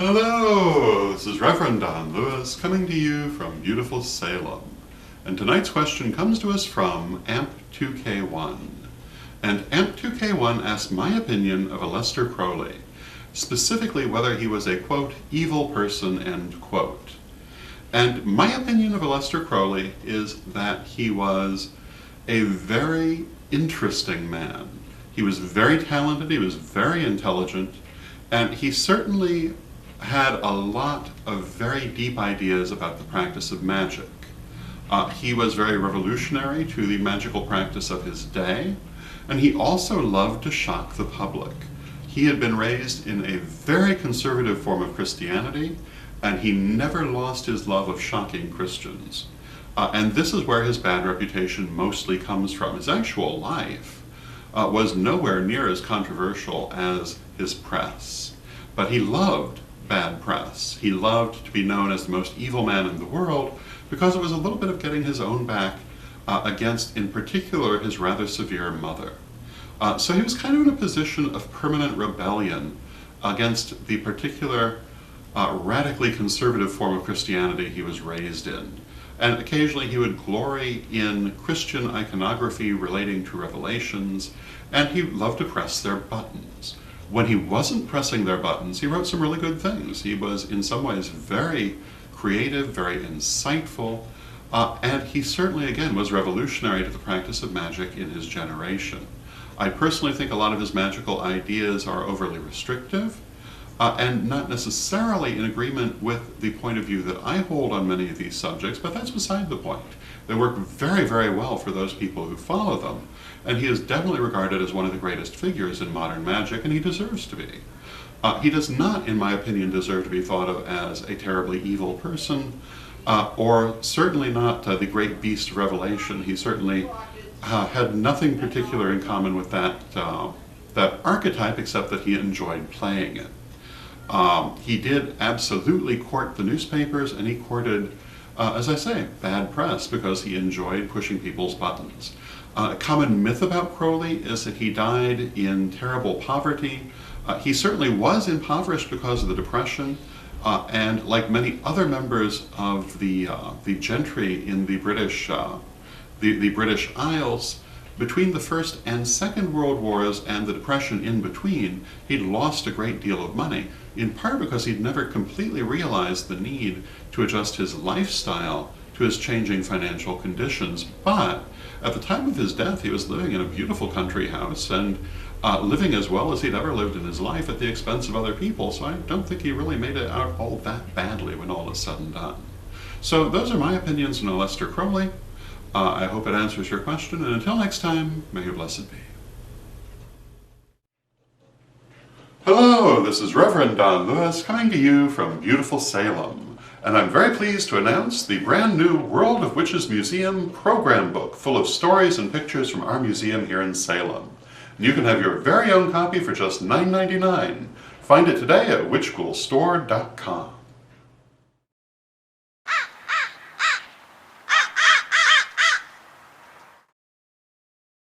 Hello, this is Reverend Don Lewis coming to you from beautiful Salem. And tonight's question comes to us from AMP2K1. And AMP2K1 asked my opinion of Aleister Crowley, specifically whether he was a, quote, evil person, end quote. And my opinion of Aleister Crowley is that he was a very interesting man. He was very talented, he was very intelligent, and he certainly had a lot of very deep ideas about the practice of magic. He was very revolutionary to the magical practice of his day, and he also loved to shock the public. He had been raised in a very conservative form of Christianity, and he never lost his love of shocking Christians. And this is where his bad reputation mostly comes from. His actual life was nowhere near as controversial as his press, but he loved bad press. He loved to be known as the most evil man in the world because it was a little bit of getting his own back against, in particular, his rather severe mother. So he was kind of in a position of permanent rebellion against the particular radically conservative form of Christianity he was raised in. And occasionally he would glory in Christian iconography relating to revelations, and he loved to press their buttons. When he wasn't pressing their buttons, he wrote some really good things. He was in some ways very creative, very insightful, and he certainly, again, was revolutionary to the practice of magic in his generation. I personally think a lot of his magical ideas are overly restrictive, and not necessarily in agreement with the point of view that I hold on many of these subjects, but that's beside the point. They work very, very well for those people who follow them, and he is definitely regarded as one of the greatest figures in modern magic, and he deserves to be. He does not, in my opinion, deserve to be thought of as a terribly evil person, or certainly not the great beast of Revelation. He certainly had nothing particular in common with that archetype, except that he enjoyed playing it. He did absolutely court the newspapers, and he courted, as I say, bad press because he enjoyed pushing people's buttons. A common myth about Crowley is that he died in terrible poverty. He certainly was impoverished because of the Depression, and like many other members of the gentry in the British Isles, between the First and Second World Wars and the Depression in between, he'd lost a great deal of money, in part because he'd never completely realized the need to adjust his lifestyle to his changing financial conditions. But at the time of his death, he was living in a beautiful country house and living as well as he'd ever lived in his life at the expense of other people, so I don't think he really made it out all that badly when all is said and done. So those are my opinions on Aleister Crowley. I hope it answers your question, and until next time, may you blessed be. Hello, this is Reverend Don Lewis coming to you from beautiful Salem, and I'm very pleased to announce the brand new World of Witches Museum program book full of stories and pictures from our museum here in Salem. And you can have your very own copy for just $9.99. Find it today at witchghoulstore.com.